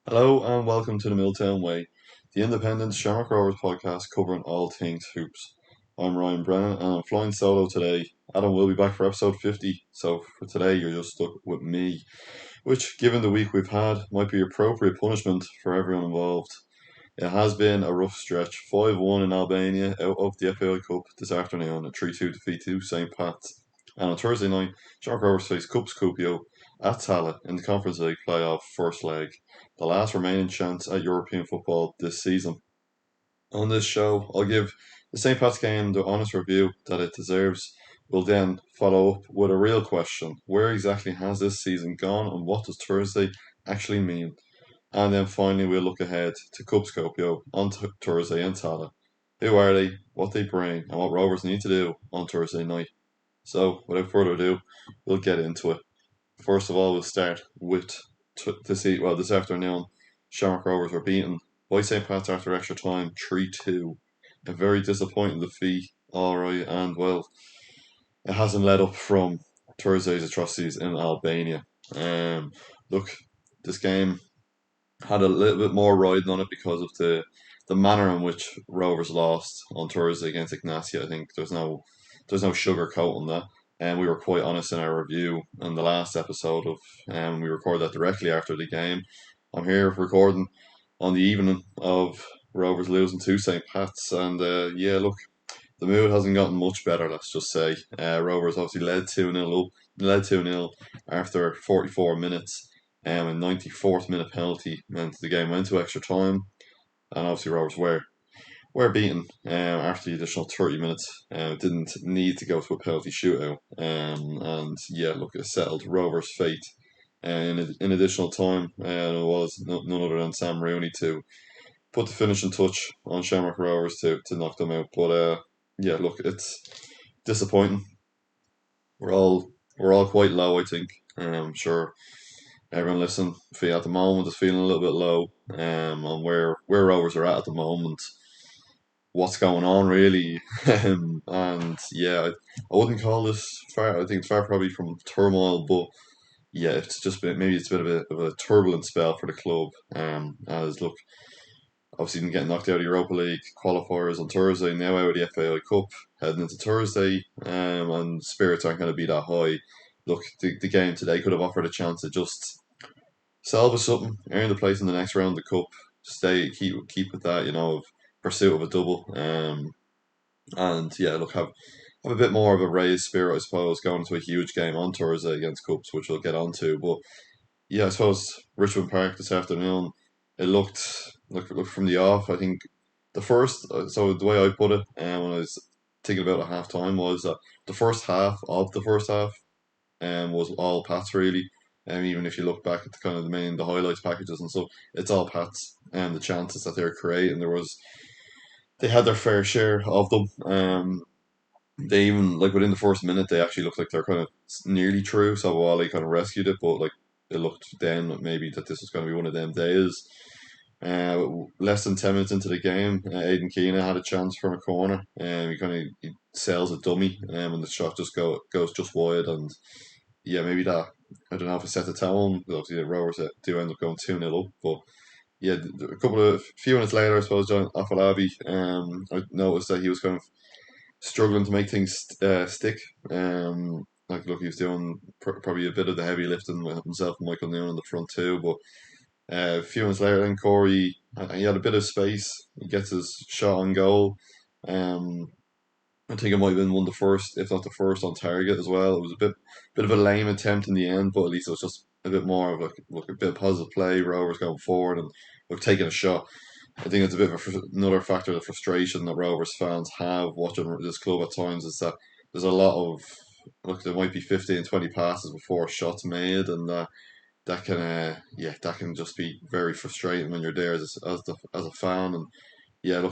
Hello and welcome to the Milltown Way, the independent Shamrock Rovers podcast covering all things hoops. I'm Ryan Brennan and I'm flying solo today. Adam will be back for episode 50, so for today you're just stuck with me, which, given the week we've had, might be appropriate punishment for everyone involved. It has been a rough stretch. 5-1 in Albania out of the FAI Cup this afternoon, a 3-2 defeat to St. Pat's. And on Thursday night, Shamrock Rovers face Cups Kuopio at Tala in the Conference League playoff first leg, the last remaining chance at European football this season. On this show, I'll give the St. Pat's game the honest review that it deserves. We'll then follow up with a real question. Where exactly has this season gone and what does Thursday actually mean? And then finally, we'll look ahead to Cupscopio on Thursday in Tala. Who are they, what they bring, and what Rovers need to do on Thursday night. So, without further ado, we'll get into it. First of all, we'll start with this afternoon. Shamrock Rovers were beaten by St. Pat's after extra time 3-2. A very disappointing defeat, alright, and well, it hasn't let up from Thursday's atrocities in Albania. Look, this game had a little bit more riding on it because of the manner in which Rovers lost on Thursday against Egnatia. I think there's no sugarcoating that. And we were quite honest in our review in the last episode of we recorded that directly after the game. I'm here recording on the evening of Rovers losing to St. Pat's, and yeah, look, the mood hasn't gotten much better. Let's just say Rovers obviously led 2-0 after 44 minutes, a 94th minute penalty meant the game went to extra time, and obviously Rovers were beaten after the additional 30 minutes. Didn't need to go to a penalty shootout, and yeah, look, it settled Rovers' fate. In additional time, and it was none other than Sam Rooney to put the finishing touch on Shamrock Rovers to knock them out. But yeah, look, it's disappointing. We're all quite low, I think. I'm sure everyone listening feel at the moment is feeling a little bit low on where Rovers are at the moment. What's going on really? And yeah, I wouldn't call this far. I think it's far probably from turmoil, but yeah, it's just maybe it's a bit of a turbulent spell for the club. As look, obviously didn't get knocked out of the Europa League qualifiers on Thursday, now out of the FAI Cup, heading into Thursday, and spirits aren't going to be that high. Look, the game today could have offered a chance to just salvage something, earn the place in the next round of the Cup, keep with that, of pursuit of a double, and yeah, look, have a bit more of a raised spirit, I suppose, going into a huge game on Thursday against Cups, which we'll get onto. But yeah, I suppose Richmond Park this afternoon, it looked from the off. I think the first, so the way I put it, when I was thinking about a half time was that the first half of the first half, was all Pats really. Even if you look back at the highlights packages and stuff, it's all Pats and the chances that they're creating. They had their fair share of them. They even like within the first minute they actually looked like they're kind of nearly through. So Wally kind of rescued it, but like it looked then maybe that this was going to be one of them days. Less than 10 minutes into the game, Aidan Keena had a chance from a corner, and he sells a dummy, and the shot just goes just wide, and yeah, maybe that I don't know if it set the tone. Obviously, the Rovers do end up going 2-0 up, but yeah, a few minutes later, I suppose John Afolabi, I noticed that he was kind of struggling to make things stick. Like, look, he was doing probably a bit of the heavy lifting with himself and Michael Noon in the front too. But a few minutes later, then Corey, he had a bit of space. He gets his shot on goal. Um, I think it might have been one of the first, if not the first, on target as well. It was bit of a lame attempt in the end, but at least it was just a bit more of a bit of positive play. Rovers going forward and taking a shot. I think it's a bit of another factor of frustration that Rovers fans have watching this club at times is that there's a lot of there might be 15, 20 passes before shots made, and that can that can just be very frustrating when you're there as a fan. And yeah,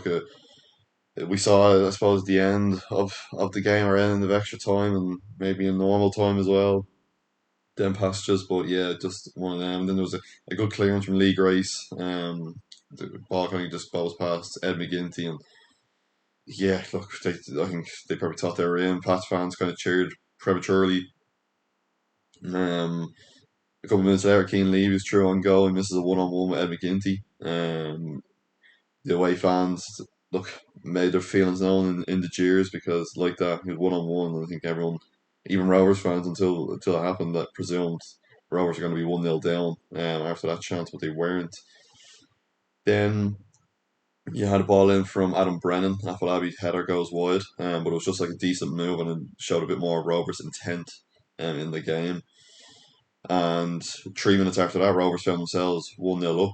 we saw, I suppose, the end of the game or end of extra time and maybe in normal time as well. Them passages, but yeah, just one of them. And then there was a good clearance from Lee Grace. The ball kind of just balls past Ed McGinty, and yeah, look, I think they probably thought they were in. Pats fans kind of cheered prematurely. Um, A couple of minutes later, Keane Levy's through on goal and misses a one-on-one with Ed McGinty. The away fans look made their feelings known in the jeers because like that, he was one-on-one. I think everyone, even Rovers fans, until it happened, that presumed Rovers are going to be 1-0 down after that chance, but they weren't. Then you had a ball in from Adam Brennan. Afolabi's header goes wide, but it was just like a decent move and it showed a bit more of Rovers' intent in the game. And 3 minutes after that, Rovers found themselves 1-0 up.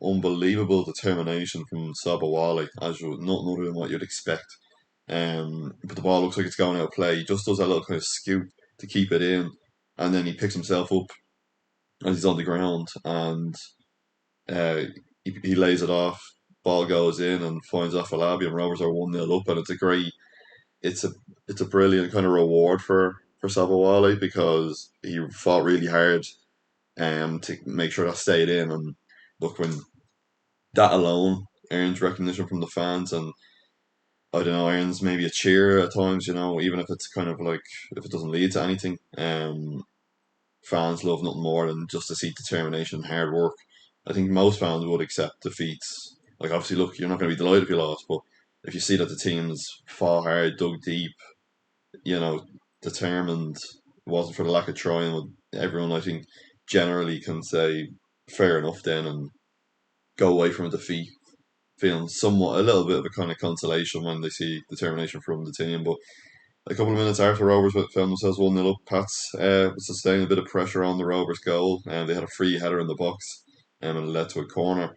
Unbelievable determination from Sabawale, as nothing other than what you'd expect. But the ball looks like it's going out of play. He just does that little kind of scoop to keep it in, and then he picks himself up as he's on the ground, and uh, he lays it off. Ball goes in and finds Afolabi, and Rovers are 1-0 up, and it's a it's a brilliant kind of reward for Sabawale because he fought really hard to make sure that stayed in. And look, when that alone earns recognition from the fans, and I don't know, earns maybe a cheer at times, even if it's kind of like if it doesn't lead to anything. Fans love nothing more than just to see determination and hard work. I think most fans would accept defeats. Like obviously, look, you're not going to be delighted if you lost, but if you see that the teams fought hard, dug deep, determined, it wasn't for the lack of trying, everyone I think generally can say fair enough then and go away from a defeat feeling somewhat a little bit of a kind of consolation when they see determination from the team. But a couple of minutes after Rovers found themselves 1-0 up, Pats sustained a bit of pressure on the Rovers goal and they had a free header in the box and it led to a corner.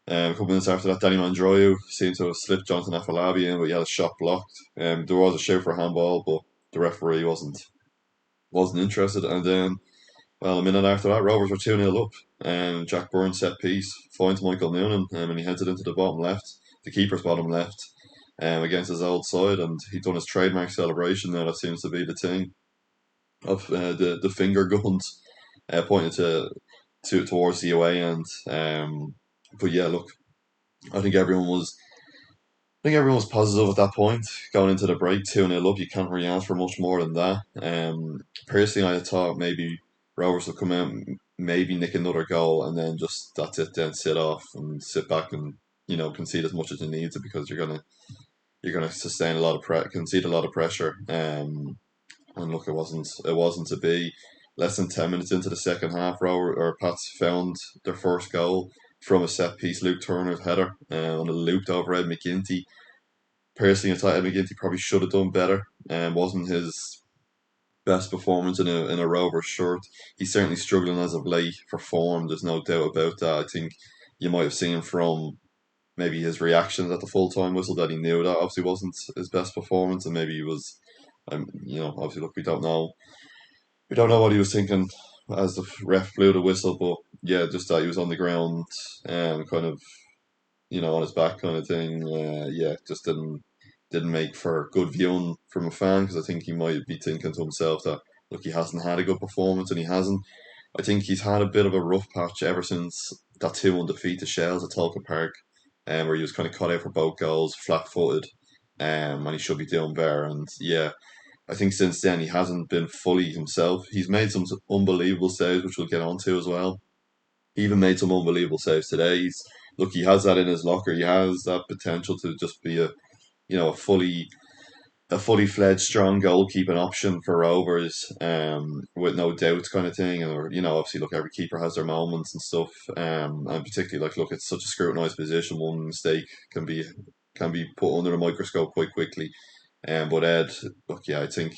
A couple of minutes after that, Danny Mandroiu seemed to have slipped Jonathan Afolabi in, but he had a shot blocked. There was a shout for a handball, but the referee wasn't interested. And then, well, a minute after that, Rovers were 2-0 up. And Jack Byrne set piece finds Michael Noonan, and he heads it into the bottom left, the keeper's bottom left, against his old side. And he'd done his trademark celebration now. That seems to be the thing of the finger guns pointing towards the away end. But yeah, look, I think everyone was positive at that point. Going into the break, 2-0 up, you can't really ask for much more than that. Personally, I thought maybe Rovers would come out, maybe nick another goal, and then just that's it. Then sit off and sit back and concede as much as you need to because you're gonna sustain a lot of concede a lot of pressure. And look, it wasn't to be. Less than 10 minutes into the second half, Pats found their first goal from a set piece. Luke Turner's header and it looped over Ed McGinty. Personally, I thought Ed McGinty probably should have done better and wasn't his best performance in a Rovers shirt. He's certainly struggling as of late for form. There's no doubt about that. I think you might have seen from maybe his reactions at the full time whistle that he knew that obviously wasn't his best performance, and maybe he was. Obviously, look, we don't know. We don't know what he was thinking as the ref blew the whistle, but yeah, just that he was on the ground and kind of on his back kind of thing. Yeah, just didn't make for good viewing from a fan because I think he might be thinking to himself that look, he hasn't had a good performance and he hasn't. I think he's had a bit of a rough patch ever since that 2-1 defeat to Shells at Tolka Park, where he was kind of cut out for both goals, flat footed, and he should be doing better. And yeah, I think since then he hasn't been fully himself. He's made some unbelievable saves, which we'll get onto as well. He even made some unbelievable saves today. Look, he has that in his locker. He has that potential to just be a fully fledged strong goalkeeping option for Rovers, with no doubts kind of thing. And obviously, look, every keeper has their moments and stuff, and particularly look, it's such a scrutinised position. One mistake can be put under a microscope quite quickly. But Ed, look, yeah, I think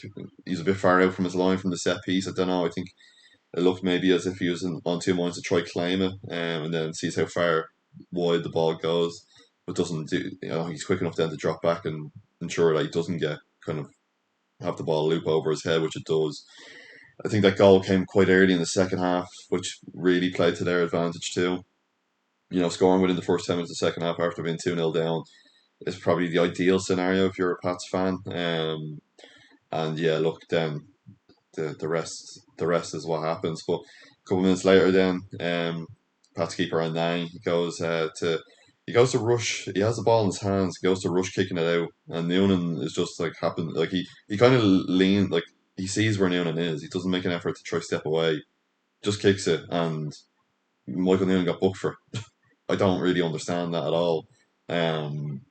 he's a bit far out from his line from the set piece. I don't know. I think it looked maybe as if he was on two minds to try claim it, and then sees how far wide the ball goes, but doesn't do. He's quick enough then to drop back and ensure that he doesn't get kind of have the ball loop over his head, which it does. I think that goal came quite early in the second half, which really played to their advantage too. Scoring within the first 10 minutes of the second half after being 2-0 down is probably the ideal scenario if you're a Pats fan. And yeah, look, then the rest is what happens. But a couple of minutes later, then Pats keeper on 9 he goes to rush. He has the ball in his hands. He goes to rush, kicking it out, and Noonan is just like happened. Like he kind of lean like he sees where Noonan is. He doesn't make an effort to try step away. just kicks it, and Michael Noonan got booked for it. I don't really understand that at all. Um,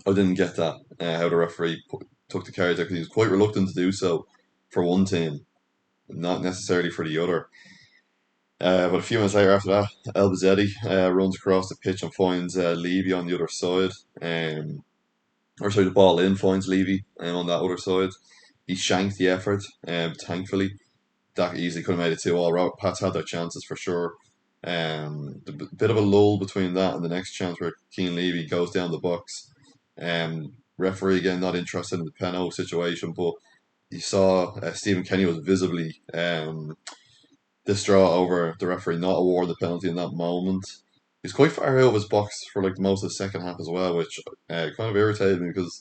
I didn't get that, how the referee took the cards out, because he was quite reluctant to do so for one team, not necessarily for the other. But a few minutes later after that, Elbazetti runs across the pitch and finds Levy on the other side. Or sorry, the ball in finds Levy on that other side. He shanked the effort, thankfully. That easily could have made it 2-2. Pats had their chances for sure. The bit of a lull between that and the next chance where Keane Levy goes down the box. Referee again not interested in the penalty situation, but you saw Stephen Kenny was visibly distraught over the referee not awarding the penalty in that moment. He was quite far out of his box for like most of the second half as well, which kind of irritated me, because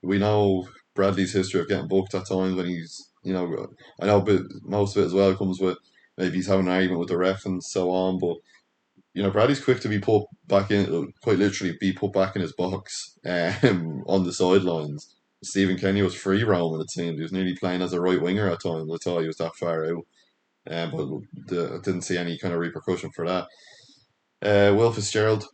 we know Bradley's history of getting booked at times when he's, I know, but most of it as well comes with maybe he's having an argument with the ref and so on. But Bradley's quick to be put back in, quite literally be put back in his box on the sidelines. Stephen Kenny was free roaming, it seemed. He was nearly playing as a right winger at times. I thought he was that far out. But I didn't see any kind of repercussion for that. Will Fitzgerald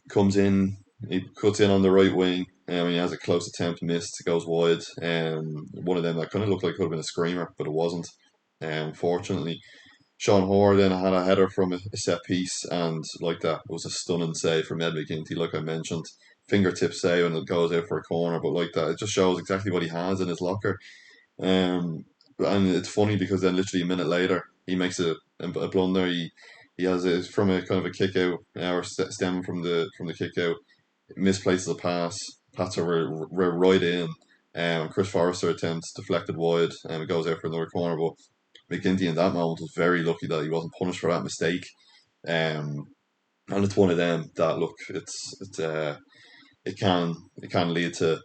comes in, he cuts in on the right wing, and he has a close attempt missed, goes wide. One of them that kind of looked like it could have been a screamer, but it wasn't. Fortunately, Sean Hoare then had a header from a set piece, and like that was a stunning save from Ed McGinty, like I mentioned. Fingertip save, and it goes out for a corner, but like that, it just shows exactly what he has in his locker. Um, and it's funny because then literally a minute later he makes a blunder. He has it from a kind of a kick out, or stem from the kick out, misplaces a pass. Pats are right in. Chris Forrester attempts deflected wide, and it goes out for another corner. But McGinty in that moment was very lucky that he wasn't punished for that mistake. Um, and it's one of them that look, it can lead to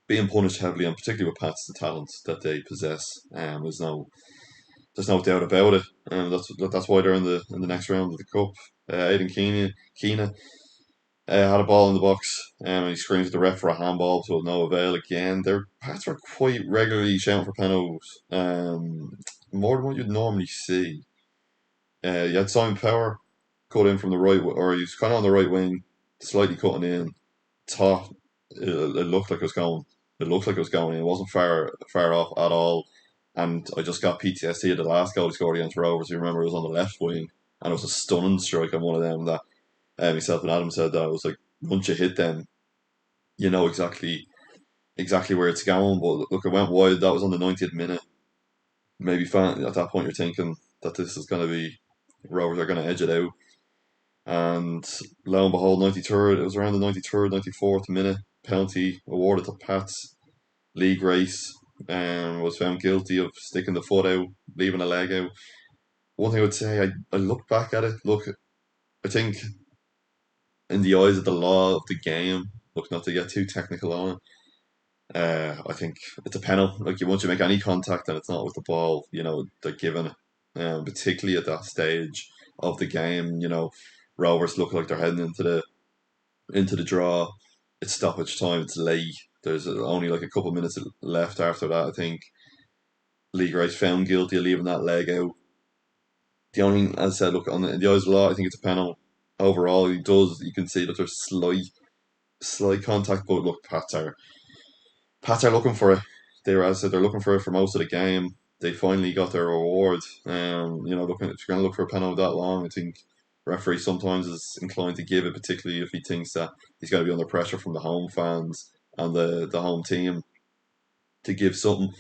being punished heavily, and particularly with Pats, the talents that they possess. There's no doubt about it. That's why they're in the next round of the cup. Aidan Keena had a ball in the box, and he screams at the ref for a handball to no avail again. Their Pats were quite regularly shouting for penalties, more than what you'd normally see. You had Simon Power cut in from the right, or he's kind of on the right wing, slightly cutting in. Thought it looked like it was going. It looked like it was going. It wasn't far off at all. And I just got PTSD at the last goal he scored against Rovers. You remember it was on the left wing, and it was a stunning strike on one of them that myself and Adam said that it was like once you hit them, you know exactly where it's going. But look, it went wide. That was on the 90th minute. Maybe at that point you're thinking that this is going to be Rovers are going to edge it out. And lo and behold, 93rd, it was around the 93rd, 94th minute, penalty awarded to Pats. Lee Grace was found guilty of sticking the foot out, leaving a leg out. One thing I would say, I look back at it, look, I think in the eyes of the law of the game, look, not to get too technical on it, I think it's a penalty. Like, once you make any contact and it's not with the ball, they're giving it. Particularly at that stage of the game, Rovers look like they're heading into the draw. It's stoppage time. It's late. There's only like a couple of minutes left after that. I think Lee Grace found guilty of leaving that leg out. The only thing, as I said, look, in the eyes of the law, I think it's a penalty. Overall, you can see that there's slight contact, but look, Pats are looking for it. As I said, they're looking for it for most of the game. They finally got their reward. Looking if you're going to look for a penalty that long, I think referee sometimes is inclined to give it, particularly if he thinks that he's going to be under pressure from the home fans and the home team to give something.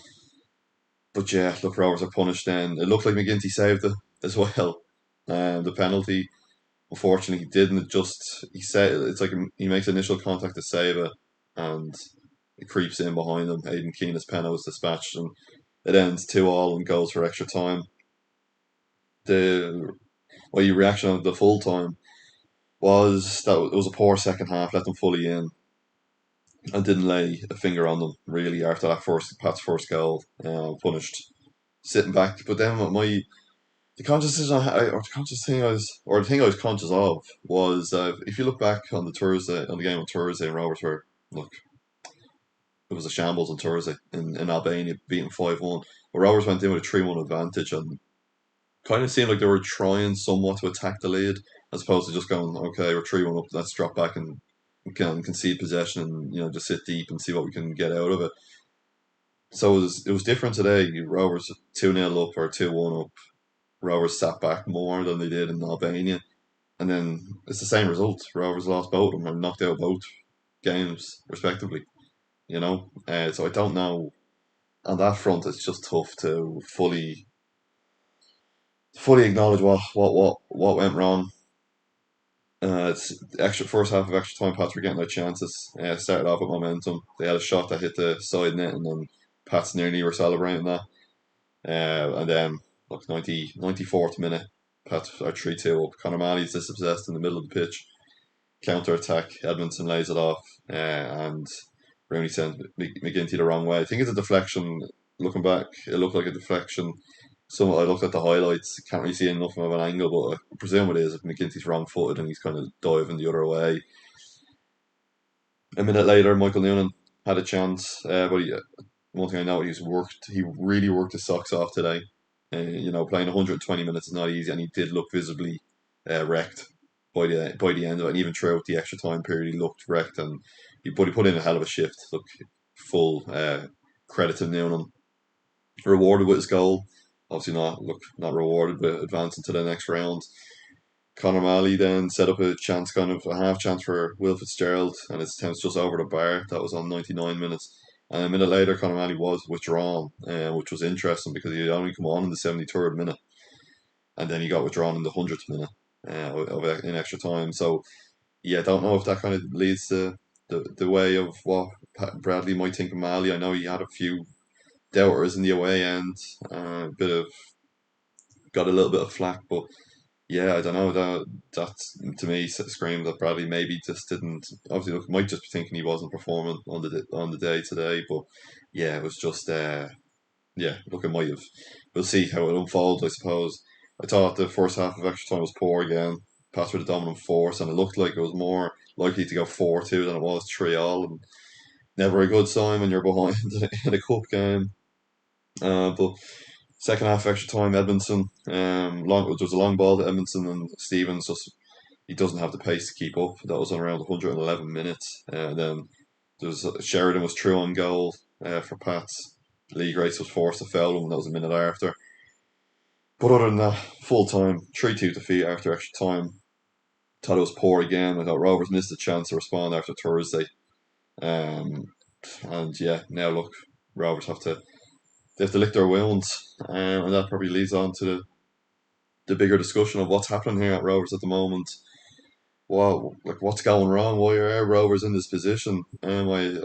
But yeah, look, Rovers are punished. Then it looked like McGinty saved it as well. The penalty, unfortunately, he didn't. He said it's like he makes initial contact to save it, and it creeps in behind him. Aidan Keena's penalty was dispatched, and it ends 2-2 and goes for extra time. The reaction of the full time was that it was a poor second half, let them fully in, and didn't lay a finger on them really after that Pat's first goal, punished sitting back. But then the conscious decision or the conscious thing the thing I was conscious of was if you look back on the game on Thursday in Rovers, where look, it was a shambles on Thursday in Albania, beating 5-1. But Rovers went in with a 3-1 advantage, and kind of seemed like they were trying somewhat to attack the lead as opposed to just going, okay, we're 3-1 up, let's drop back and can concede possession and just sit deep and see what we can get out of it. So it was different today. Rovers 2-0 up or 2-1 up. Rovers sat back more than they did in Albania, and then it's the same result. Rovers lost both of them and knocked out both games respectively. So I don't know on that front. It's just tough to fully acknowledge what went wrong. It's extra first half of extra time. Pats were getting their chances. Started off with momentum. They had a shot that hit the side net, and then Pats nearly were celebrating that. And then look, 94th minute, Pats are 3-2 up. Conor Malley's dispossessed in the middle of the pitch. Counter attack. Edmondson lays it off, and Rooney sends McGinty the wrong way. I think it's a deflection. Looking back, it looked like a deflection. I looked at the highlights, can't really see enough of an angle, but I presume it is if McGinty's wrong footed and he's kind of diving the other way. A minute later, Michael Noonan had a chance, but one thing I know, he really worked his socks off today. Playing 120 minutes is not easy, and he did look visibly wrecked by the end of it, and even throughout the extra time period, he looked wrecked, and he put in a hell of a shift. Look, full credit to Noonan. Rewarded with his goal. Obviously not rewarded with advancing to the next round. Conor Malley then set up a chance, kind of a half chance for Will Fitzgerald, and his attempt's just over the bar. That was on 99 minutes. And a minute later, Conor Malley was withdrawn, which was interesting because he had only come on in the 73rd minute, and then he got withdrawn in the 100th minute in extra time. So, yeah, I don't know if that kind of leads to the way of what Bradley might think of Malley. I know he had a few doubters in the away end, got a little bit of flack, but yeah, I don't know. That to me screamed that Bradley maybe just didn't. Obviously, look, might just be thinking he wasn't performing on the day today, but yeah, it was just yeah. Look, it might have. We'll see how it unfolds. I suppose. I thought the first half of extra time was poor again. Pats were the dominant force, and it looked like it was more likely to go 4-2 than it was 3-all. And never a good sign when you're behind in a cup game. But second half extra time, Edmondson. There was a long ball to Edmondson, and Stevens just he doesn't have the pace to keep up. That was on around 111 minutes. And then Sheridan was true on goal for Pats. Lee Grace was forced to foul him. That was a minute after. But other than that, full time 3-2 defeat after extra time. Thought it was poor again. I thought Rovers missed a chance to respond after Thursday. Um, and yeah, now look, Rovers they have to lick their wounds, and that probably leads on to the bigger discussion of what's happening here at Rovers at the moment. What's going wrong? Why are Rovers in this position? And my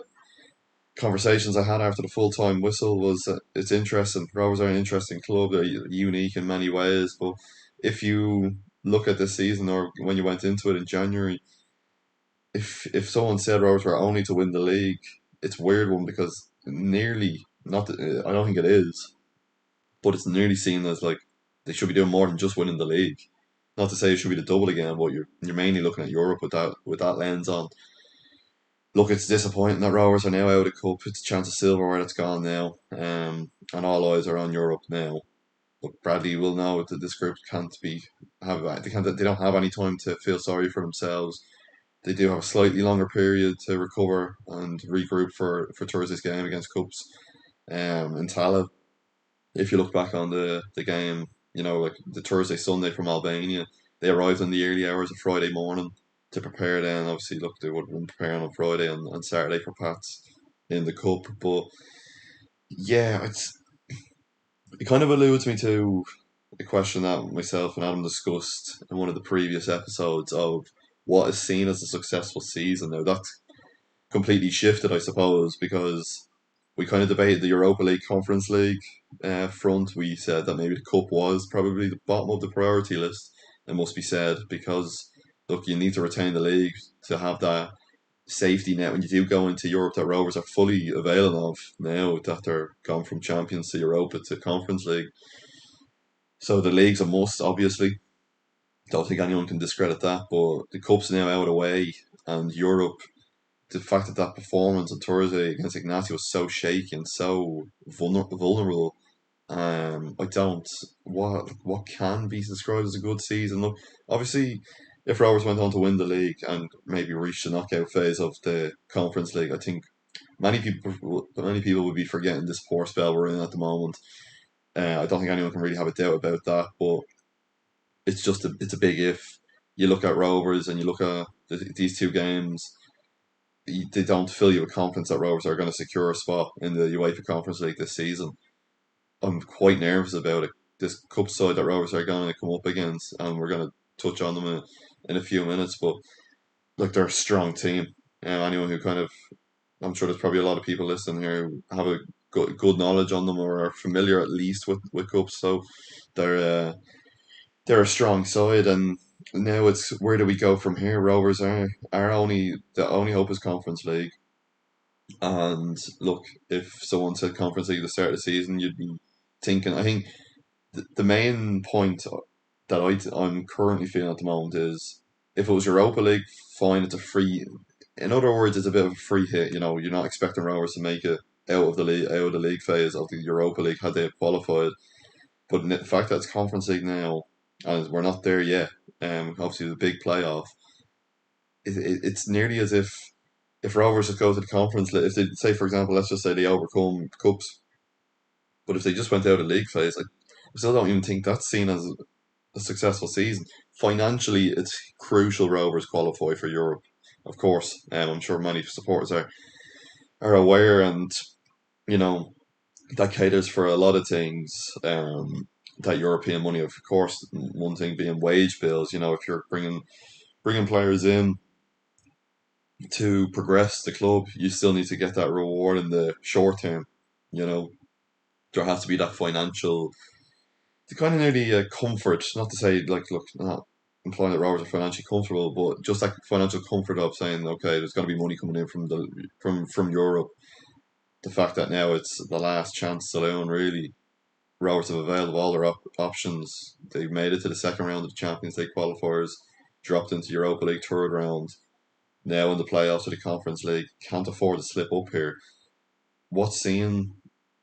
conversations I had after the full time whistle was that it's interesting. Rovers are an interesting club. They're unique in many ways, but if you look at this season or when you went into it in January, if someone said Rovers were only to win the league, it's a weird one because nearly not. I don't think it is, but it's nearly seen as like they should be doing more than just winning the league. Not to say it should be the double again, but you're mainly looking at Europe with that lens on. Look, it's disappointing that Rovers are now out of the cup. It's a chance of silverware that's gone now, and all eyes are on Europe now. But Bradley will know that this group can't be they don't have any time to feel sorry for themselves. They do have a slightly longer period to recover and regroup for Thursday's game against Cups. In Tala, if you look back on the game, like the Thursday Sunday from Albania, they arrived in the early hours of Friday morning to prepare. Then obviously, look, they would have been preparing on Friday and Saturday for Pats in the cup. But yeah, it kind of alludes me to a question that myself and Adam discussed in one of the previous episodes of what is seen as a successful season. Now that's completely shifted, I suppose, because we kind of debated the Europa League, Conference League front. We said that maybe the cup was probably the bottom of the priority list. It must be said because look, you need to retain the league to have that safety net when you do go into Europe that Rovers are fully available of now that they're gone from Champions to Europa to Conference League. So the league's a must, obviously. Don't think anyone can discredit that, but the cup's now out of the way, and Europe, the fact that performance on Thursday against Egnatia was so shaky and so vulnerable, I don't. What can be described as a good season? Look, obviously, if Rovers went on to win the league and maybe reach the knockout phase of the Conference League, I think many people would be forgetting this poor spell we're in at the moment. I don't think anyone can really have a doubt about that. But it's a big if. You look at Rovers and you look at these two games. They don't fill you with confidence that Rovers are going to secure a spot in the UEFA Conference League this season. I'm quite nervous about it. This cup side that Rovers are going to come up against, and we're going to touch on them in a few minutes. But look, they're a strong team. Anyone who kind of, I'm sure there's probably a lot of people listening here who have a good knowledge on them or are familiar at least with cups. So they're uh, they're a strong side, and now it's where do we go from here? Rovers are only the only hope is Conference League. And look, if someone said Conference League at the start of the season, you'd be thinking. I think the main point that I'm currently feeling at the moment is if it was Europa League, fine, it's a free. In other words, it's a bit of a free hit. You're not expecting Rovers to make it out of the league phase of the Europa League had they have qualified. But the fact that it's Conference League now, and we're not there yet, obviously the big playoff, it's nearly as if Rovers just go to the Conference League, if they say, for example, let's just say they overcome cups, but if they just went out of league phase, I still don't even think that's seen as a successful season. Financially, it's crucial Rovers qualify for Europe, of course. I'm sure many supporters are aware, and you know that caters for a lot of things. That European money, of course, one thing being wage bills. If you're bringing players in to progress the club, you still need to get that reward in the short term. You know, there has to be that financial, the kind of nearly comfort. Not to say like, look, not implying that Rovers are financially comfortable, but just that financial comfort of saying, okay, there's going to be money coming in from Europe. The fact that now it's the last chance saloon, really. Rovers have availed of all their options. They've made it to the second round of the Champions League qualifiers, dropped into Europa League third round. Now in the playoffs of the Conference League, can't afford to slip up here. What's seen,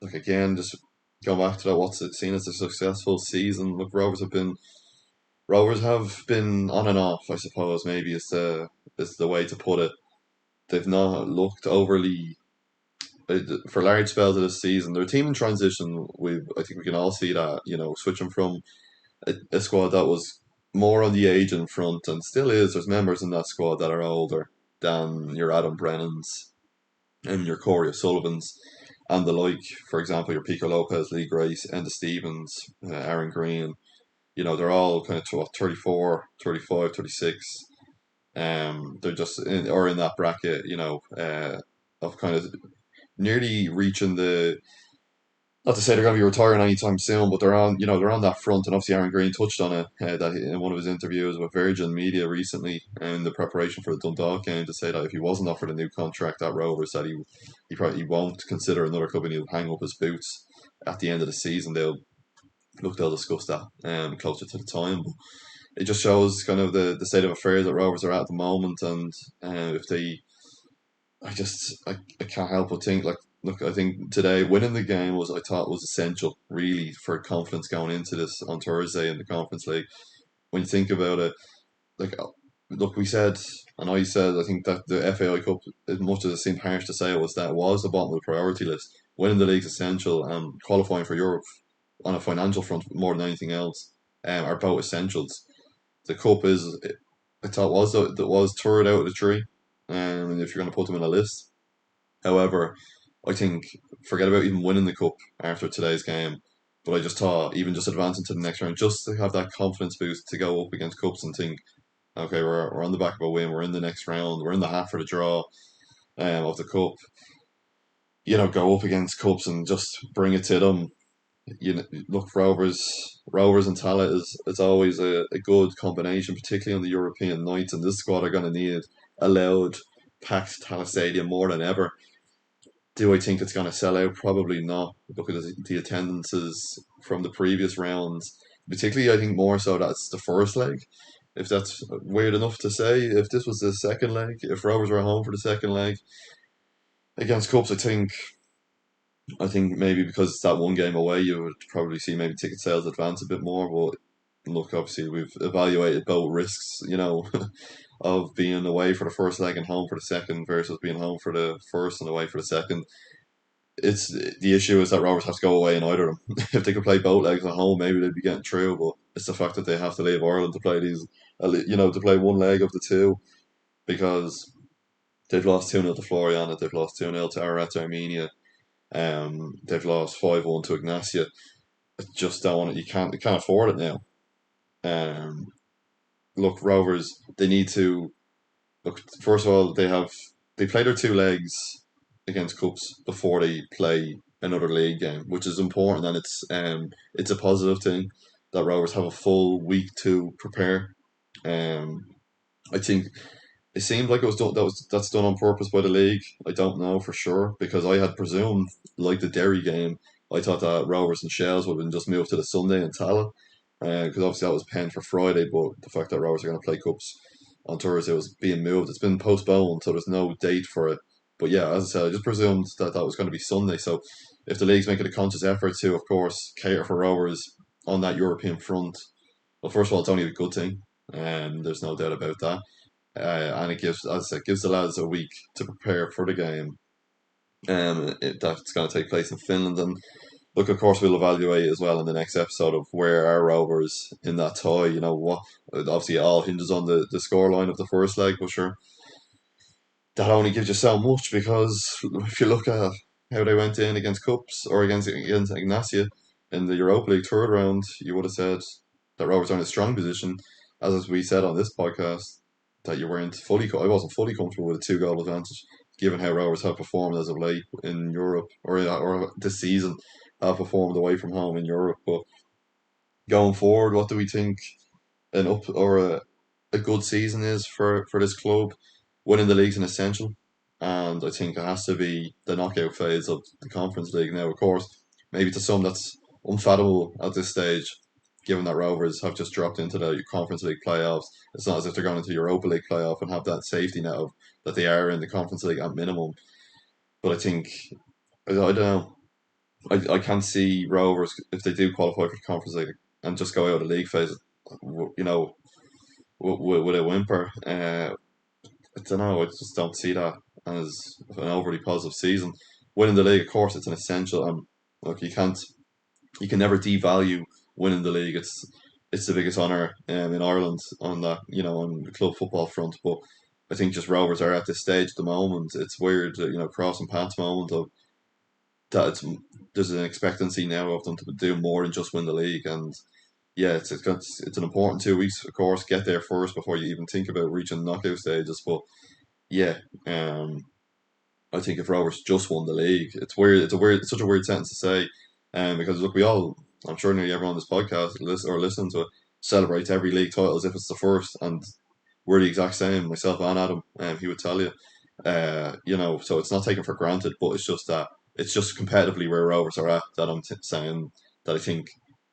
like again, just going back to that, what's it seen as a successful season? Look, Rovers have been on and off, I suppose. Maybe is the way to put it. They've not looked overly for large spells of this season. Their team in transition. I think we can all see that. Switching from a squad that was more on the age in front and still is. There's members in that squad that are older than your Adam Brennans and your Corey O'Sullivans and the like. For example, your Pico Lopez, Lee Grace, Enda Stevens, Aaron Green. They're all kind of 34, 35, 36. They're just in that bracket, of kind of nearly reaching the. Not to say they're going to be retiring anytime soon, but they're on that front, and obviously Aaron Green touched on it that in one of his interviews with Virgin Media recently in the preparation for the Dundalk game to say that if he wasn't offered a new contract at Rovers, that he probably won't consider another club and he'll hang up his boots at the end of the season. They'll discuss that closer to the time. But it just shows kind of the state of affairs that Rovers are at the moment, and if they I can't help but think like look, I think today winning the game I thought was essential really for confidence going into this on Thursday in the Conference League. When you think about it, like look, we said and I said I think that the FAI Cup, as much as it seemed harsh to say, was the bottom of the priority list. Winning the league's essential, and qualifying for Europe on a financial front more than anything else are both essentials. The cup is, I thought was third out of the three, if you're going to put them in a list. However, I think forget about even winning the cup after today's game. But I just thought even just advancing to the next round, just to have that confidence boost to go up against cups and think, okay, we're on the back of a win. We're in the next round. We're in the half for the draw of the cup. Go up against cups and just bring it to them. Look, Rovers and Tala is it's always a good combination, particularly on the European nights. And this squad are going to need a loud, packed Tala Stadium more than ever. Do I think it's going to sell out? Probably not. Look at the attendances from the previous rounds. Particularly, I think more so that's the first leg. If that's weird enough to say, if this was the second leg, if Rovers were home for the second leg against Cups, I think I think maybe because it's that one game away, you would probably see maybe ticket sales advance a bit more. But look, obviously we've evaluated both risks, of being away for the first leg and home for the second versus being home for the first and away for the second. It's the issue is that Rovers have to go away in either of them. If they could play both legs at home, maybe they'd be getting through. But it's the fact that they have to leave Ireland to play these, to play one leg of the two because they've lost 2-0 to Floriana, they've lost 2-0 to Ararat Armenia, they've lost 5-1 to Egnatia. I just don't want it. You can't afford it now. Um, look, Rovers, they need to look. First of all, they play their two legs against cups before they play another league game, which is important, and it's a positive thing that Rovers have a full week to prepare. Um, I think it seemed like it was done. That's done on purpose by the league. I don't know for sure because I had presumed, like the Derry game, I thought that Rovers and Shells would have been just moved to the Sunday in Tala, because obviously that was penned for Friday. But the fact that Rovers are going to play cups on Thursday was being moved. It's been postponed, so there's no date for it. But yeah, as I said, I just presumed that that was going to be Sunday. So if the league's making a conscious effort to, of course, cater for Rovers on that European front, well, first of all, it's only a good thing, and there's no doubt about that. And it gives, as I said, gives the lads a week to prepare for the game. That's going to take place in Finland, and look, of course, we'll evaluate as well in the next episode of where are Rovers in that tie. What? Obviously, it all hinges on the scoreline of the first leg, but sure, that only gives you so much because if you look at how they went in against Cups or against Ignatia in the Europa League third round, you would have said that Rovers are in a strong position. As we said on this podcast, that you weren't fully, I wasn't fully comfortable with a two-goal advantage, given how Rovers have performed as of late in Europe or this season have performed away from home in Europe. But going forward, what do we think an up or a good season is for this club? Winning the league's an essential, and I think it has to be the knockout phase of the Conference League. Now, of course, maybe to some that's unfathomable at this stage, given that Rovers have just dropped into the Conference League playoffs. It's not as if they're going into the Europa League playoff and have that safety net of that they are in the Conference League at minimum. But I think I don't know. I can't see Rovers if they do qualify for the Conference League and just go out of the league phase. You know, with a whimper. I don't know. I just don't see that as an overly positive season. Winning the league, of course, it's an essential. Look, you can never devalue winning the league. It's the biggest honor in Ireland on that, on the club football front. But I think just Rovers are at this stage at the moment. It's weird, crossing paths moment of that. There's an expectancy now of them to do more than just win the league, and yeah, it's an important 2 weeks, of course. Get there first before you even think about reaching knockout stages. But yeah, I think if Rovers just won the league, it's weird. It's such a weird sentence to say, because look, I'm sure nearly everyone on this podcast listen to it, celebrates every league title as if it's the first, and we're the exact same. Myself and Adam, he would tell you, so it's not taken for granted, but it's just competitively where Rovers are at that saying that I think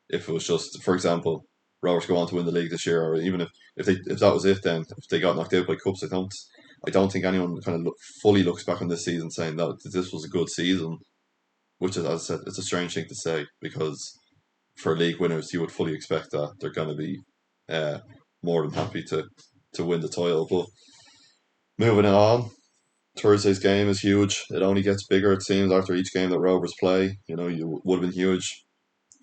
if it was just, for example, Rovers go on to win the league this year, or even if that was it, then if they got knocked out by Cups, I don't think anyone kind of fully looks back on this season saying that this was a good season, which is, as I said, it's a strange thing to say because for league winners, you would fully expect that they're going to be uh, more than happy to win the title. But moving on, Thursday's game is huge. It only gets bigger, it seems, after each game that Rovers play. You would have been huge,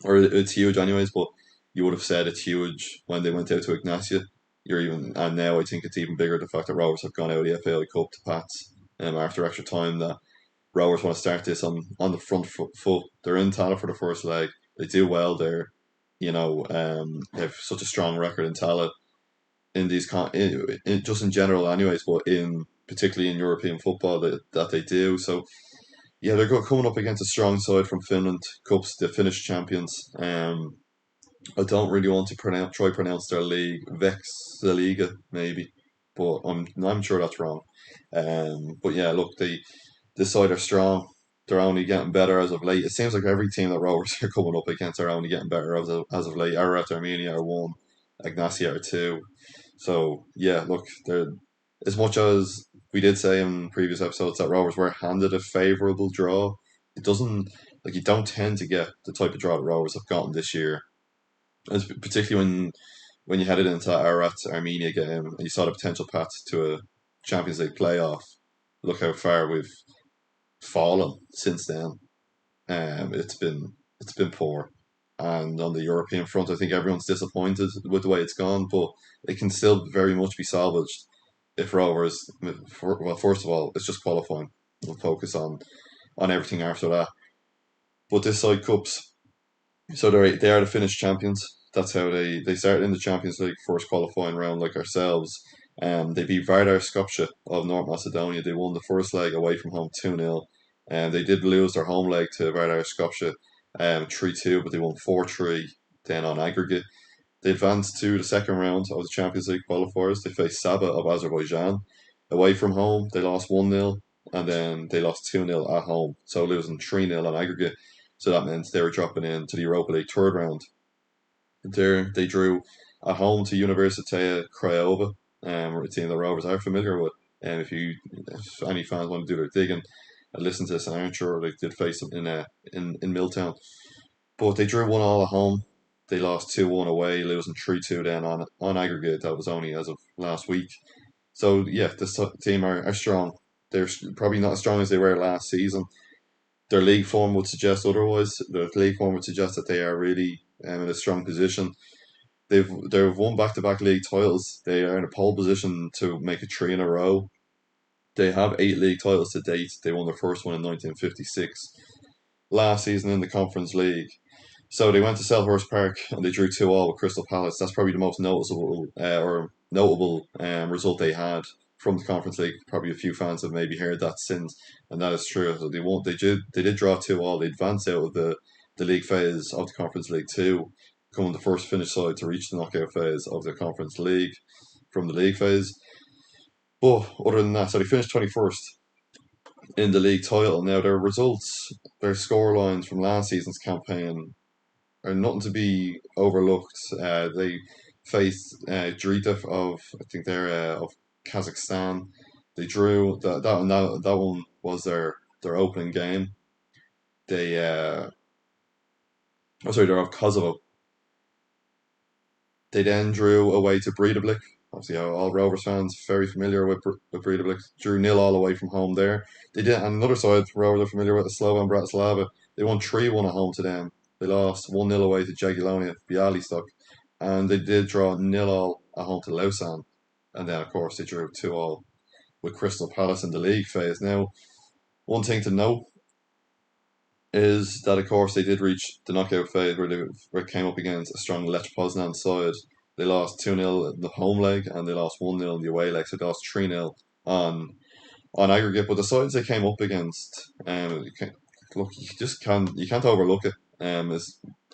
or it's huge anyways, but you would have said it's huge when they went out to Ignatia. And now I think it's even bigger the fact that Rovers have gone out of the FAI Cup to Pats after extra time. That Rovers want to start this on the front foot. They're in Tala for the first leg. They do well there. They have such a strong record in Tala in these just in general, anyways, but in particularly in European football that they do. So yeah, they're coming up against a strong side from Finland, Cups, the Finnish champions. I don't really want to pronounce their league Vex maybe, but I'm sure that's wrong. But yeah, look, this side are strong. They're only getting better as of late. It seems like every team that Rovers are coming up against are only getting better as of late. Ararat Armenia are one, Egnatia are two. So yeah, look, they're as much as we did say in previous episodes that Rovers were handed a favourable draw. it doesn't, like, you don't tend to get the type of draw that Rovers have gotten this year, as particularly when you headed into that Arat Armenia game and you saw the potential path to a Champions League playoff. Look how far we've fallen since then. It's been poor, and on the European front, I think everyone's disappointed with the way it's gone. But it can still very much be salvaged if Rovers. Well, first of all, it's just qualifying. We'll focus on everything after that. But this side cups, so they are the Finnish champions. That's how they started in the Champions League first qualifying round like ourselves. They beat Vardar Skopje of North Macedonia. They won the first leg away from home 2-0. And they did lose their home leg to Vardar Skopje 3-2, but they won 4-3 then on aggregate. They advanced to the second round of the Champions League qualifiers. They faced Saba of Azerbaijan. Away from home, they lost 1-0 and then they lost 2-0 at home, so losing 3-0 on aggregate. So that meant they were dropping into the Europa League third round. There, they drew at home to Universitatea Craiova, a team the Rovers are familiar with. And if any fans want to do their digging and listen to this, and I'm sure they did face them in Milltown. But they drew 1-1 at home. They lost 2-1 away, losing 3-2 then on aggregate. That was only as of last week. So yeah, this team are strong. They're probably not as strong as they were last season. Their league form would suggest otherwise. Their league form would suggest that they are really in a strong position. They've won back-to-back league titles. They are in a pole position to make it three in a row. They have 8 league titles to date. They won their first one in 1956. Last season in the Conference League. So they went to Selhurst Park and they drew 2-2 with Crystal Palace. That's probably the most noticeable or notable result they had from the Conference League. Probably a few fans have maybe heard that since, and that is true. So they won't. They did draw 2-2. They advanced out of the league phase of the Conference League two, becoming the first Finnish side to reach the knockout phase of the Conference League from the league phase. But other than that, so they finished 21st in the league title. Now their results, their score lines from last season's campaign are nothing to be overlooked. They faced Drita of I think they're of Kazakhstan. They drew that one was their opening game. They oh sorry, they're of Kosovo. They then drew away to Breidablik. Obviously, all Rovers fans very familiar with Breidablik. Drew 0-0 away from home there. They did, and another side Rovers are familiar with, the Slovan Bratislava. They won 3-1 at home to them. They lost 1-0 away to Jagiellonia Bialystok, and they did draw 0-0 at home to Lausanne. And then, of course, they drew 2-2 with Crystal Palace in the league phase. Now, one thing to note is that, of course, they did reach the knockout phase where they came up against a strong Lech Poznan side. They lost 2-0 in the home leg and they lost 1-0 in the away leg, so they lost 3-0 on on aggregate. But the sides they came up against, look, you can't overlook it.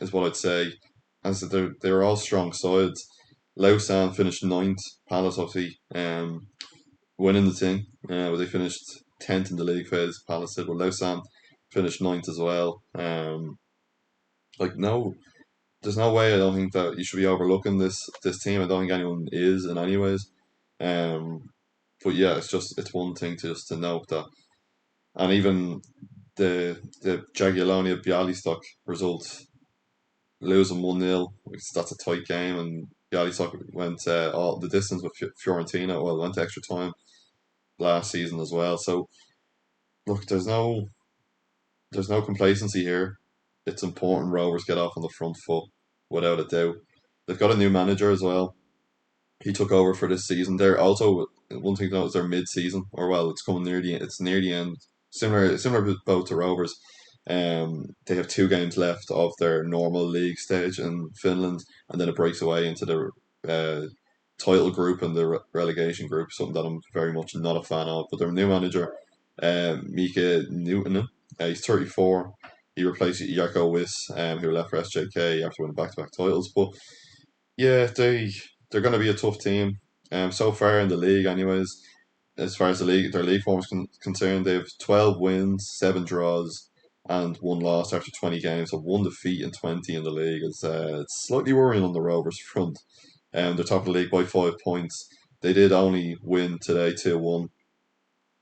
Is what I'd say. And so they're all strong sides. Lausanne finished ninth. Palace obviously winning the thing. But they finished 10th in the league phase. Palace did, but Lausanne finished ninth as well. Like no, there's no way I don't think that you should be overlooking this team. I don't think anyone is in any ways. Um, but yeah, it's one thing to note that, and even the Jagiellonia Bialystok result, losing 1-0, that's a tight game, and Bialystok went all the distance with Fiorentina. Well, went to extra time last season as well. So look, there's no complacency here. It's important Rovers get off on the front foot without a doubt. They've got a new manager as well. He took over for this season. They're also one thing to note is they're mid-season, or well, it's near the end. Similar both to Rovers. They have 2 games left of their normal league stage in Finland, and then it breaks away into the title group and the relegation group. Something that I'm very much not a fan of. But their new manager, Mika Newton, he's 34. He replaced Jarko Wiss, who left for SJK after winning back-to-back titles. But yeah, they're going to be a tough team. So far in the league, anyways, as far as their league form is concerned, they have 12 wins, 7 draws, and 1 loss after 20 games. So 1 defeat in 20 in the league. It's slightly worrying on the Rovers front. They're top of the league by 5 points. They did only win today 2-1.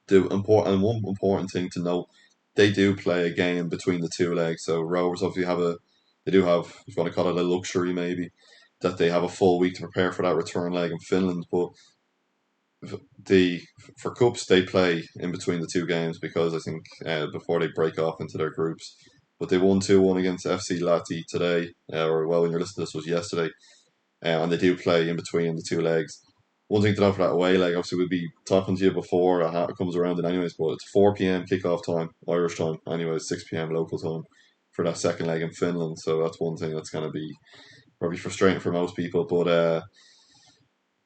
One important thing to note they do play a game between the two legs. So Rovers obviously they do have, if you want to call it a luxury maybe, that they have a full week to prepare for that return leg in Finland. But the for cups they play in between the two games because I think before they break off into their groups. But they won 2-1 against FC Lati today, or well, when you're listening to this was yesterday, and they do play in between the two legs. One thing to note for that away leg, obviously, we'll be talking to you before it comes around in anyways, but it's 4 p.m. kickoff time, Irish time, anyways, 6 p.m. local time for that second leg in Finland. So that's one thing that's going to be probably frustrating for most people. But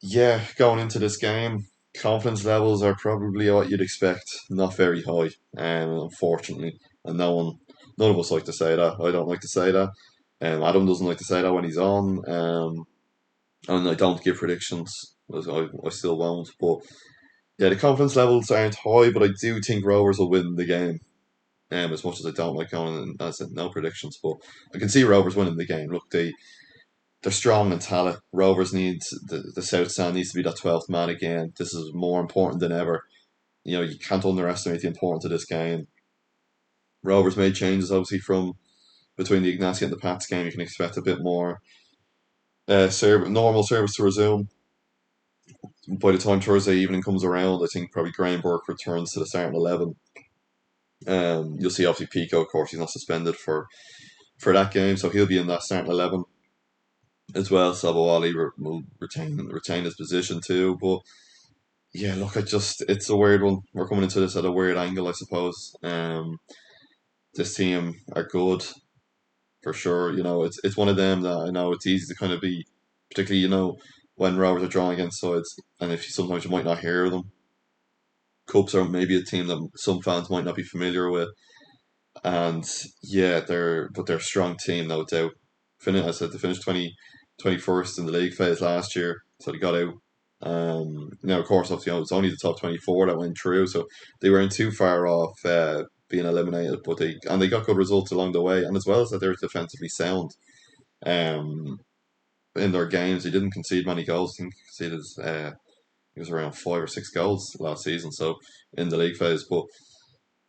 yeah, going into this game, confidence levels are probably what you'd expect, not very high, unfortunately. And none of us like to say that. I don't like to say that. Adam doesn't like to say that when he's on. And I don't give predictions. I still won't. But yeah, the confidence levels aren't high, but I do think Rovers will win the game. As much as I don't like going and I said no predictions, but I can see Rovers winning the game. Look, they're strong in talent. Rovers needs the South Stand needs to be that 12th man again. This is more important than ever. You know, you can't underestimate the importance of this game. Rovers made changes obviously from between the Egnatia and the Pats game. You can expect a bit more normal service to resume. By the time Thursday evening comes around, I think probably Graham Burke returns to the starting 11. You'll see obviously Pico, of course, he's not suspended for that game, so he'll be in that starting 11 as well. Sabawali will retain his position too. But yeah, look, it's a weird one. We're coming into this at a weird angle, I suppose. This team are good for sure. You know, it's one of them that I know it's easy to kind of be, particularly when Rovers are drawing against sides, and if sometimes you might not hear them. Cubs are maybe a team that some fans might not be familiar with, and yeah, they're a strong team, no doubt. I said they finished 21st in the league phase last year, so they got out. Now, of course, obviously, it's only the top 24 that went through, so they weren't too far off being eliminated. But they got good results along the way, and as well as that, they're defensively sound. Um, in their games, they didn't concede many goals. I think they conceded it was around 5 or 6 goals last season. So in the league phase, but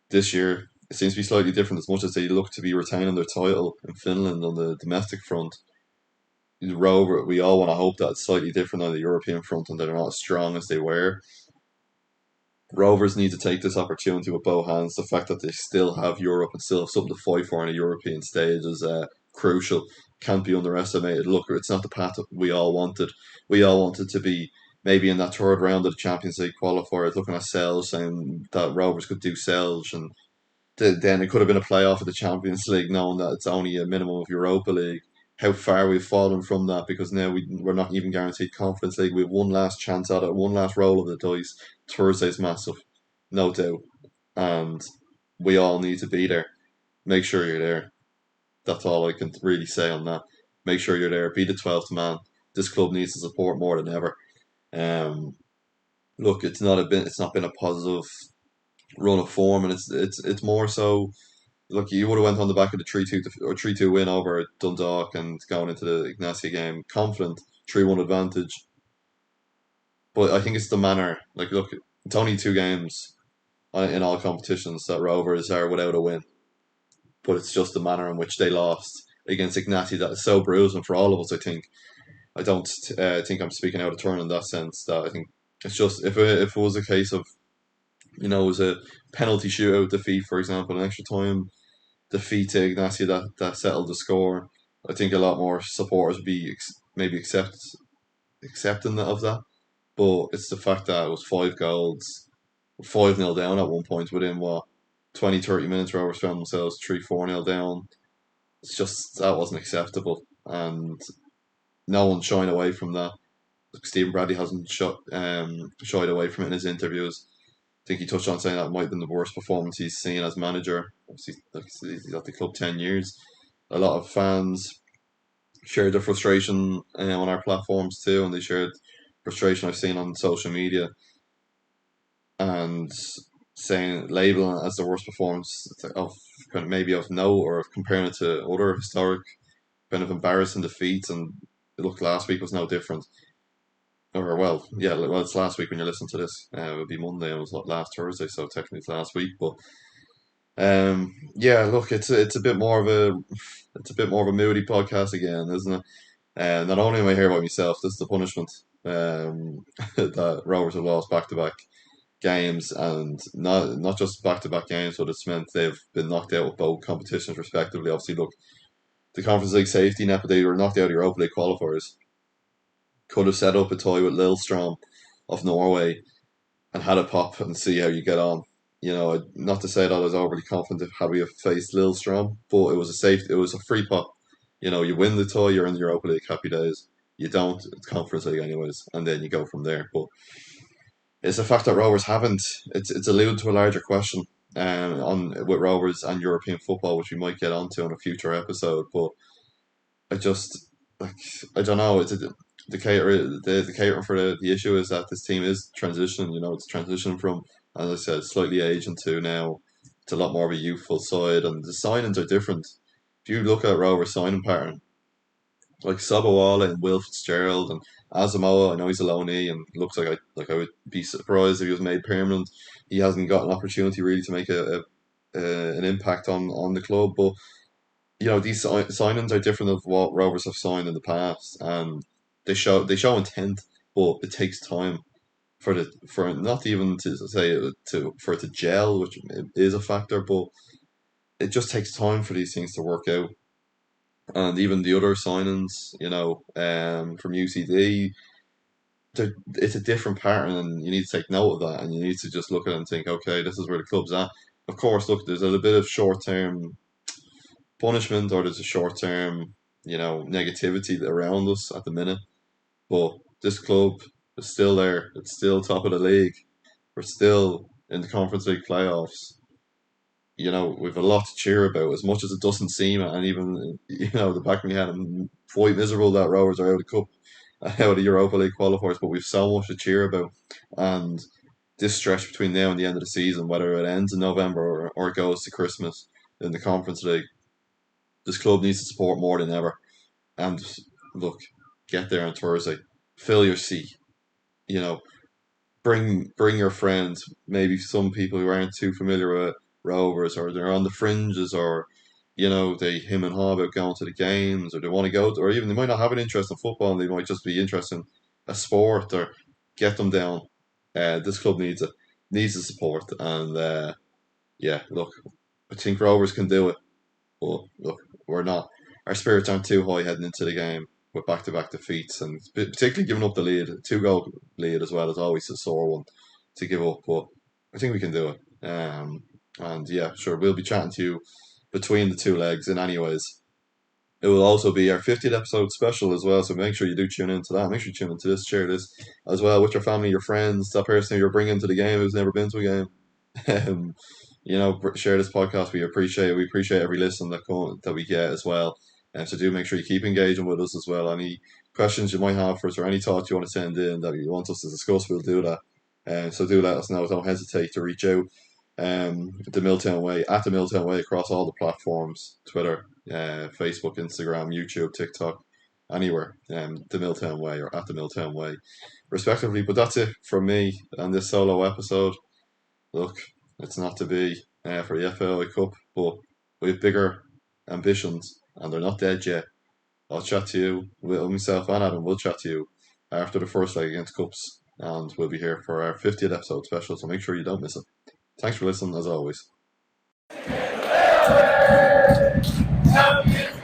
this year it seems to be slightly different. As much as they look to be retaining their title in Finland on the domestic front, Rover, we all want to hope that it's slightly different on the European front and they're not as strong as they were. Rovers need to take this opportunity with both hands. The fact that they still have Europe and still have something to fight for on a European stage is crucial. Can't be underestimated. Look, it's not the path that we all wanted. We all wanted to be maybe in that third round of the Champions League qualifiers, looking at Celj saying that Rovers could do Celj, and then it could have been a playoff of the Champions League, knowing that it's only a minimum of Europa League. How far we've fallen from that because now we're not even guaranteed Conference League. We have one last chance at it, one last roll of the dice. Thursday's massive, no doubt, and we all need to be there. Make sure you're there. That's all I can really say on that. Make sure you're there. Be the 12th man. This club needs the support more than ever. Um, Look, it's not been a positive run of form, and it's more so. Look, you would have went on the back of the 3-2 or 3-2 win over Dundalk and going into the Ignacia game confident, 3-1 advantage. But I think it's the manner. Like, look, it's only 2 games in all competitions that Rovers are without a win. But it's just the manner in which they lost against Ignatia that is so bruising for all of us. I think I don't think I'm speaking out of turn in that sense. That I think it's just if it was a case of it was a penalty shootout defeat, for example, an extra time defeat to Ignacia that settled the score. I think a lot more supporters would be maybe accepting of that. But it's the fact that it was 5 goals, 5-0 down at one point within what 20, 30 minutes. Rovers found themselves 3-4-0 down. It's just that wasn't acceptable, and no one's shying away from that. Stephen Bradley hasn't shied away from it in his interviews. I think he touched on saying that might have been the worst performance he's seen as manager. Obviously, he's at the club 10 years. A lot of fans shared their frustration on our platforms too, and they shared frustration I've seen on social media and saying labeling it as the worst performance of kind of maybe of note or comparing it to other historic kind of embarrassing defeats. And it looked last week was no different. Or it's last week when you're listening to this. It would be Monday. It was last Thursday, so technically it's last week. But Yeah, look, it's a bit more of a moody podcast again, isn't it? Not only am I here by myself, this is the punishment. That Rovers have lost back to back games, and not just back to back games, but it's meant they've been knocked out of both competitions respectively. Obviously, look, the Conference League safety net, but they were knocked out of Europa League qualifiers. Could have set up a tie with Lillestrøm of Norway and had a pop and see how you get on. Not to say that I was overly confident had we have faced Lillestrøm, but it was a free pop. You win the tie, you're in the Europa League, happy days. You don't, it's Conference League anyways, and then you go from there. But it's the fact that Rovers haven't. It's alluded to a larger question on with Rovers and European football, which we might get onto in a future episode. But I just like I don't know. The catering for the issue is that this team is transitioning. It's transitioning from, as I said, slightly aging to now. It's a lot more of a youthful side, and the signings are different. If you look at Rovers signing pattern, like Sabawala and Will Fitzgerald and Asamoah, I know he's a loanee and looks like I would be surprised if he was made permanent. He hasn't got an opportunity really to make an impact on the club, but these signings are different of what Rovers have signed in the past, and they show intent, but it takes time for not even to say for it to gel, which is a factor, but it just takes time for these things to work out. And even the other signings, from UCD, it's a different pattern, and you need to take note of that, and you need to just look at it and think, okay, this is where the club's at. Of course, look, there's a little bit of short term punishment, or there's a short term, negativity around us at the minute. But this club is still there. It's still top of the league. We're still in the Conference League playoffs. We've a lot to cheer about, as much as it doesn't seem it. And even, the back of my head, I'm quite miserable that Rovers are out of the cup, out of the Europa League qualifiers, but we've so much to cheer about. And this stretch between now and the end of the season, whether it ends in November or it goes to Christmas in the Conference League, this club needs to support more than ever. And look, get there on Thursday, fill your seat. You know, bring your friends. Maybe some people who aren't too familiar with Rovers, or they're on the fringes, or they him and haw about going to the games, or they want to go, or even they might not have an interest in football, and they might just be interested in a sport, or get them down. This club needs the support, and yeah, look, I think Rovers can do it. But look, we're not. Our spirits aren't too high heading into the game with back-to-back defeats, and particularly giving up the lead, two-goal lead as well is always a sore one to give up. But I think we can do it. And yeah, sure, we'll be chatting to you between the two legs. And anyways, it will also be our 50th episode special as well. So make sure you do tune into that. Make sure you tune into this, share this as well with your family, your friends, that person who you're bringing to the game who's never been to a game. Share this podcast. We appreciate it. We appreciate every listen that we get as well. And so do make sure you keep engaging with us as well. Any questions you might have for us, or any thoughts you want to send in that you want us to discuss, we'll do that. And so do let us know. Don't hesitate to reach out. The Milltown Way, at the Milltown Way, across all the platforms: Twitter, Facebook, Instagram, YouTube, TikTok, anywhere. The Milltown Way, or at the Milltown Way, respectively. But that's it from me on this solo episode. Look, it's not to be for the FAI Cup, but we have bigger ambitions, and they're not dead yet. I'll chat to you, myself and Adam will chat to you after the first leg against Cups, and we'll be here for our 50th episode special, so make sure you don't miss it. Thanks for listening, as always. Champions,